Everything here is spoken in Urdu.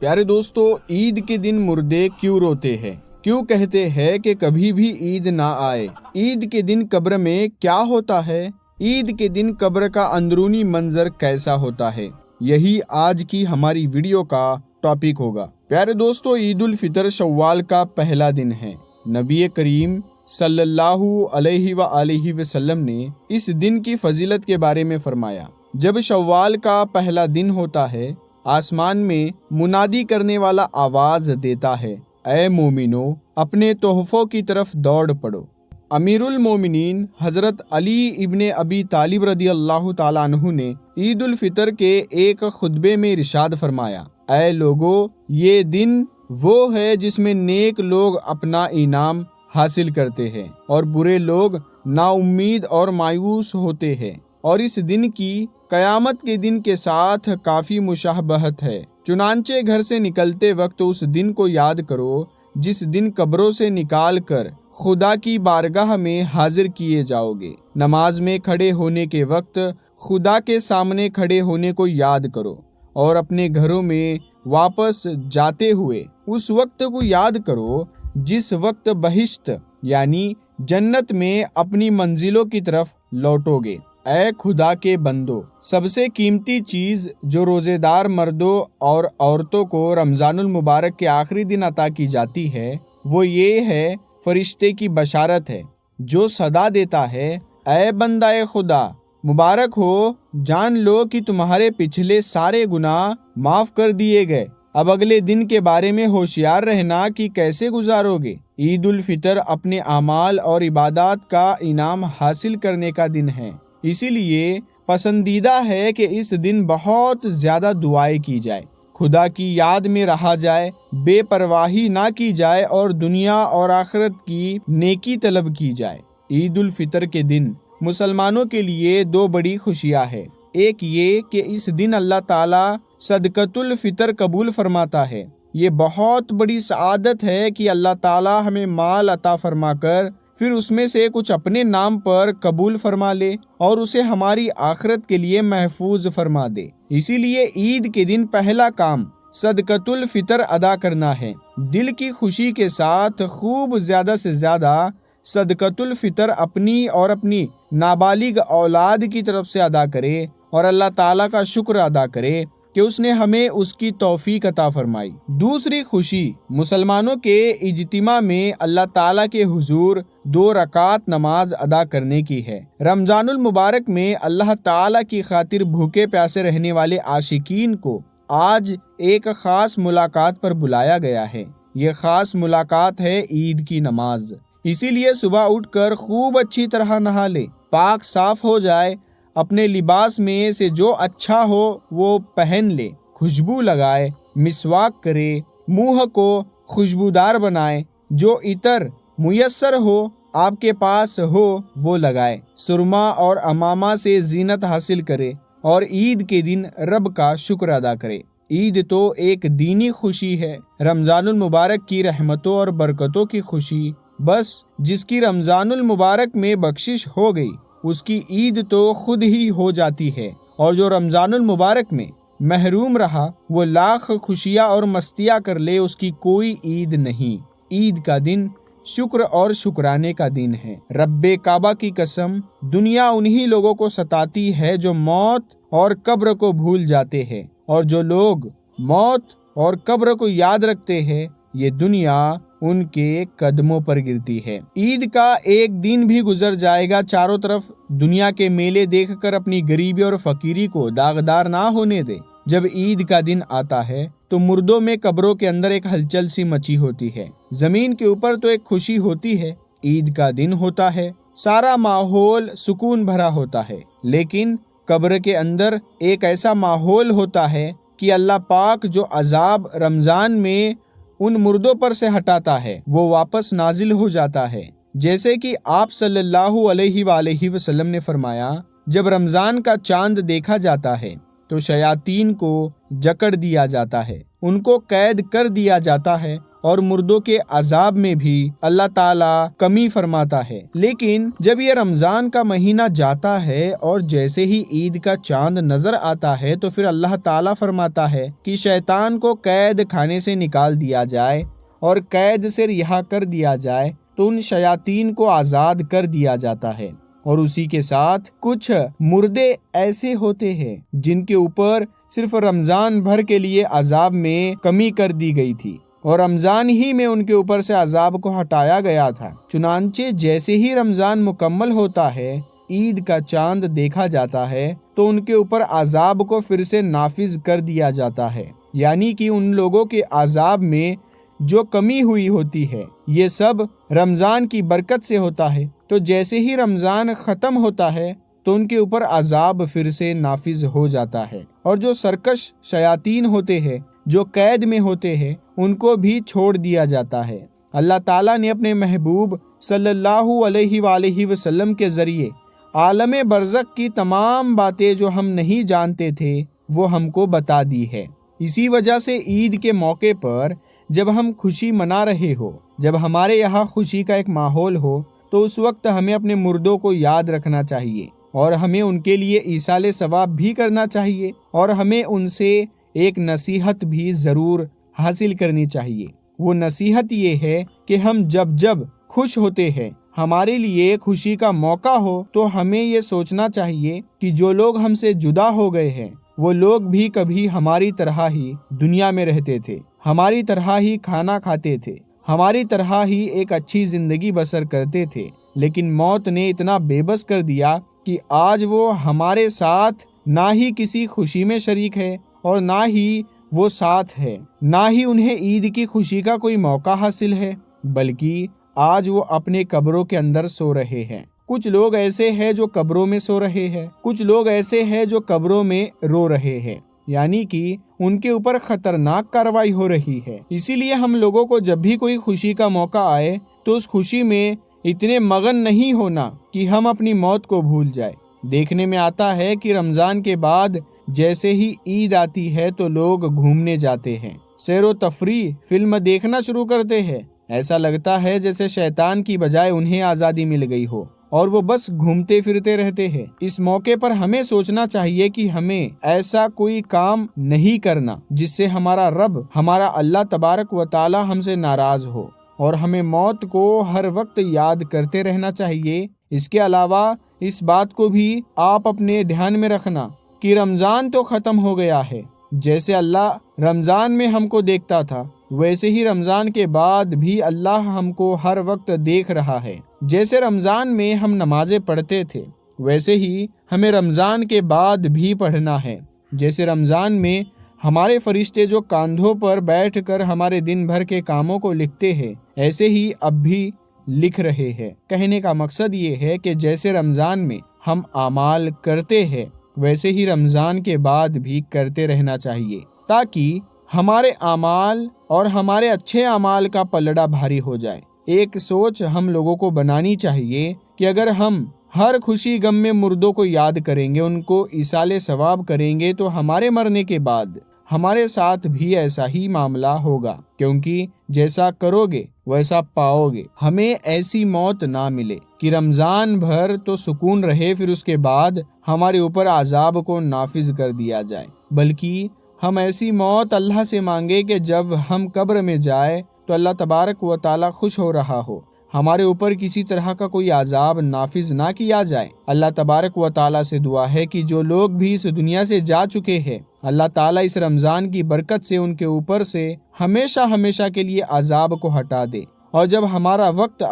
پیارے دوستو، عید کے دن مردے کیوں روتے ہیں؟ کیوں کہتے ہیں کہ کبھی بھی عید نہ آئے؟ عید کے دن قبر میں کیا ہوتا ہے؟ عید کے دن قبر کا اندرونی منظر کیسا ہوتا ہے؟ یہی آج کی ہماری ویڈیو کا ٹاپک ہوگا۔ پیارے دوستو، عید الفطر شوال کا پہلا دن ہے۔ نبی کریم صلی اللہ علیہ وآلہ وسلم نے اس دن کی فضیلت کے بارے میں فرمایا، جب شوال کا پہلا دن ہوتا ہے، آسمان میں منادی کرنے والا آواز دیتا ہے، اے مومنو، اپنے تحفوں کی طرف دوڑ پڑو۔ امیر المومنین حضرت علی ابن ابی طالب رضی اللہ تعالیٰ عنہ نے عید الفطر کے ایک خطبے میں ارشاد فرمایا، اے لوگو، یہ دن وہ ہے جس میں نیک لوگ اپنا انعام حاصل کرتے ہیں اور برے لوگ نا امید اور مایوس ہوتے ہیں، اور اس دن کی قیامت کے دن کے ساتھ کافی مشابہت ہے۔ چنانچہ گھر سے نکلتے وقت اس دن کو یاد کرو جس دن قبروں سے نکال کر خدا کی بارگاہ میں حاضر کیے جاؤ گے۔ نماز میں کھڑے ہونے کے وقت خدا کے سامنے کھڑے ہونے کو یاد کرو، اور اپنے گھروں میں واپس جاتے ہوئے اس وقت کو یاد کرو جس وقت بہشت یعنی جنت میں اپنی منزلوں کی طرف لوٹو گے۔ اے خدا کے بندو، سب سے قیمتی چیز جو روزے دار مردوں اور عورتوں کو رمضان المبارک کے آخری دن عطا کی جاتی ہے، وہ یہ ہے، فرشتے کی بشارت ہے جو صدا دیتا ہے، اے بندہ خدا، مبارک ہو، جان لو کہ تمہارے پچھلے سارے گناہ معاف کر دیے گئے۔ اب اگلے دن کے بارے میں ہوشیار رہنا کہ کیسے گزارو گے۔ عید الفطر اپنے اعمال اور عبادات کا انعام حاصل کرنے کا دن ہے، اسی لیے پسندیدہ ہے کہ اس دن بہت زیادہ دعائیں کی جائے، خدا کی یاد میں رہا جائے، بے پرواہی نہ کی جائے اور دنیا اور آخرت کی نیکی طلب کی جائے۔ عید الفطر کے دن مسلمانوں کے لیے دو بڑی خوشیاں ہیں۔ ایک یہ کہ اس دن اللہ تعالیٰ صدقۃ الفطر قبول فرماتا ہے۔ یہ بہت بڑی سعادت ہے کہ اللہ تعالیٰ ہمیں مال عطا فرما کر پھر اس میں سے کچھ اپنے نام پر قبول فرما لے اور اسے ہماری آخرت کے لیے محفوظ فرما دے۔ اسی لیے عید کے دن پہلا کام صدقۃ الفطر ادا کرنا ہے۔ دل کی خوشی کے ساتھ خوب زیادہ سے زیادہ صدقۃ الفطر اپنی اور اپنی نابالغ اولاد کی طرف سے ادا کرے اور اللہ تعالیٰ کا شکر ادا کرے کہ اس نے ہمیں اس کی توفیق عطا فرمائی۔ دوسری خوشی مسلمانوں کے اجتماع میں اللہ تعالیٰ کے حضور 2 رکعت نماز ادا کرنے کی ہے۔ رمضان المبارک میں اللہ تعالیٰ کی خاطر بھوکے پیاسے رہنے والے عاشقین کو آج ایک خاص ملاقات پر بلایا گیا ہے۔ یہ خاص ملاقات ہے عید کی نماز۔ اسی لیے صبح اٹھ کر خوب اچھی طرح نہا لے، پاک صاف ہو جائے، اپنے لباس میں سے جو اچھا ہو وہ پہن لے، خوشبو لگائے، مسواک کرے، منہ کو خوشبودار بنائے، جو عطر میسر ہو آپ کے پاس ہو وہ لگائے، سرما اور امامہ سے زینت حاصل کرے اور عید کے دن رب کا شکر ادا کرے۔ عید تو ایک دینی خوشی ہے، رمضان المبارک کی رحمتوں اور برکتوں کی خوشی۔ بس جس کی رمضان المبارک میں بخشش ہو گئی اس کی عید تو خود ہی ہو جاتی ہے، اور جو رمضان المبارک میں محروم رہا وہ لاکھ خوشیاں اور مستیاں کر لے، اس کی کوئی عید نہیں۔ عید کا دن شکر اور شکرانے کا دن ہے۔ رب کعبہ کی قسم، دنیا انہی لوگوں کو ستاتی ہے جو موت اور قبر کو بھول جاتے ہیں، اور جو لوگ موت اور قبر کو یاد رکھتے ہیں یہ دنیا ان کے قدموں پر گرتی ہے۔ عید کا ایک دن بھی گزر جائے گا چاروں طرف دنیا کے میلے دیکھ کر اپنی غریبی اور فقیری کو داغدار نہ ہونے دے۔ جب عید کا دن آتا ہے تو مردوں میں قبروں کے اندر ایک ہلچل سی مچی ہوتی ہے، زمین کے اوپر تو ایک خوشی ہوتی ہے، عید کا دن ہوتا ہے، سارا ماحول سکون بھرا ہوتا ہے، لیکن قبر کے اندر ایک ایسا ماحول ہوتا ہے کہ اللہ پاک جو عذاب رمضان میں ان مردوں پر سے ہٹاتا ہے وہ واپس نازل ہو جاتا ہے۔ جیسے کہ آپ صلی اللہ علیہ وآلہ وسلم نے فرمایا، جب رمضان کا چاند دیکھا جاتا ہے تو شیاطین کو جکڑ دیا جاتا ہے، ان کو قید کر دیا جاتا ہے اور مردوں کے عذاب میں بھی اللہ تعالیٰ کمی فرماتا ہے۔ لیکن جب یہ رمضان کا مہینہ جاتا ہے اور جیسے ہی عید کا چاند نظر آتا ہے تو پھر اللہ تعالیٰ فرماتا ہے کہ شیطان کو قید خانے سے نکال دیا جائے اور قید سے رہا کر دیا جائے، تو ان شیاطین کو آزاد کر دیا جاتا ہے۔ اور اسی کے ساتھ کچھ مردے ایسے ہوتے ہیں جن کے اوپر صرف رمضان بھر کے لیے عذاب میں کمی کر دی گئی تھی اور رمضان ہی میں ان کے اوپر سے عذاب کو ہٹایا گیا تھا، چنانچہ جیسے ہی رمضان مکمل ہوتا ہے، عید کا چاند دیکھا جاتا ہے تو ان کے اوپر عذاب کو پھر سے نافذ کر دیا جاتا ہے، یعنی کہ ان لوگوں کے عذاب میں جو کمی ہوئی ہوتی ہے یہ سب رمضان کی برکت سے ہوتا ہے۔ تو جیسے ہی رمضان ختم ہوتا ہے تو ان کے اوپر عذاب پھر سے نافذ ہو جاتا ہے، اور جو سرکش شیاطین ہوتے ہیں، جو قید میں ہوتے ہیں، ان کو بھی چھوڑ دیا جاتا ہے۔ اللہ تعالیٰ نے اپنے محبوب صلی اللہ علیہ وآلہ وسلم کے ذریعے عالم برزخ کی تمام باتیں جو ہم نہیں جانتے تھے وہ ہم کو بتا دی ہے۔ اسی وجہ سے عید کے موقع پر جب ہم خوشی منا رہے ہو، جب ہمارے یہاں خوشی کا ایک ماحول ہو، تو اس وقت ہمیں اپنے مردوں کو یاد رکھنا چاہیے اور ہمیں ان کے لیے ایصال ثواب بھی کرنا چاہیے، اور ہمیں ان سے ایک نصیحت بھی ضرور حاصل کرنی چاہیے۔ وہ نصیحت یہ ہے کہ ہم جب خوش ہوتے ہیں، ہمارے لیے خوشی کا موقع ہو، تو ہمیں یہ سوچنا چاہیے کہ جو لوگ ہم سے جدا ہو گئے ہیں وہ لوگ بھی کبھی ہماری طرح ہی دنیا میں رہتے تھے، ہماری طرح ہی کھانا کھاتے تھے، ہماری طرح ہی ایک اچھی زندگی بسر کرتے تھے، لیکن موت نے اتنا بے بس کر دیا کہ آج وہ ہمارے ساتھ نہ ہی کسی خوشی میں شریک ہے اور نہ ہی وہ ساتھ ہے، نہ ہی انہیں عید کی خوشی کا کوئی موقع حاصل ہے، بلکہ آج وہ اپنے قبروں کے اندر سو رہے ہیں۔ کچھ لوگ ایسے ہیں جو قبروں میں سو رہے ہیں، کچھ لوگ ایسے ہیں جو قبروں میں رو رہے ہیں، یعنی کہ ان کے اوپر خطرناک کارروائی ہو رہی ہے۔ اسی لیے ہم لوگوں کو جب بھی کوئی خوشی کا موقع آئے تو اس خوشی میں اتنے مگن نہیں ہونا کہ ہم اپنی موت کو بھول جائے۔ دیکھنے میں آتا ہے کہ رمضان کے بعد جیسے ہی عید آتی ہے تو لوگ گھومنے جاتے ہیں، سیر و تفریح، فلم دیکھنا شروع کرتے ہیں۔ ایسا لگتا ہے جیسے شیطان کی بجائے انہیں آزادی مل گئی ہو اور وہ بس گھومتے پھرتے رہتے ہیں۔ اس موقع پر ہمیں سوچنا چاہیے کہ ہمیں ایسا کوئی کام نہیں کرنا جس سے ہمارا رب، ہمارا اللہ تبارک و تعالی ہم سے ناراض ہو، اور ہمیں موت کو ہر وقت یاد کرتے رہنا چاہیے۔ اس کے علاوہ اس بات کو بھی آپ اپنے دھیان میں رکھنا کہ رمضان تو ختم ہو گیا ہے، جیسے اللہ رمضان میں ہم کو دیکھتا تھا ویسے ہی رمضان کے بعد بھی اللہ ہم کو ہر وقت دیکھ رہا ہے۔ جیسے رمضان میں ہم نمازیں پڑھتے تھے ویسے ہی ہمیں رمضان کے بعد بھی پڑھنا ہے۔ جیسے رمضان میں ہمارے فرشتے جو کاندھوں پر بیٹھ کر ہمارے دن بھر کے کاموں کو لکھتے ہیں، ایسے ہی اب بھی لکھ رہے ہیں۔ کہنے کا مقصد یہ ہے کہ جیسے رمضان میں ہم اعمال کرتے ہیں ویسے ہی رمضان کے بعد بھی کرتے رہنا چاہیے، تاکہ ہمارے اعمال اور ہمارے اچھے اعمال کا پلڑا بھاری ہو جائے۔ ایک سوچ ہم لوگوں کو بنانی چاہیے کہ اگر ہم ہر خوشی غم میں مردوں کو یاد کریں گے، ان کو ایصال ثواب کریں گے، تو ہمارے مرنے کے بعد ہمارے ساتھ بھی ایسا ہی معاملہ ہوگا، کیونکہ جیسا کرو گے ویسا پاؤ گے۔ ہمیں ایسی موت نہ ملے کہ رمضان بھر تو سکون رہے، پھر اس کے بعد ہمارے اوپر عذاب کو نافذ کر دیا جائے، بلکہ ہم ایسی موت اللہ سے مانگے کہ جب ہم قبر میں جائے تو اللہ تبارک و تعالی خوش ہو رہا ہو، ہمارے اوپر کسی طرح کا کوئی عذاب نافذ نہ کیا جائے۔ اللہ تبارک و تعالی سے دعا ہے کہ جو لوگ بھی اس دنیا سے جا چکے ہیں، اللہ تعالیٰ اس رمضان کی برکت سے ان کے اوپر سے ہمیشہ ہمیشہ کے لیے عذاب کو ہٹا دے، اور جب ہمارا وقت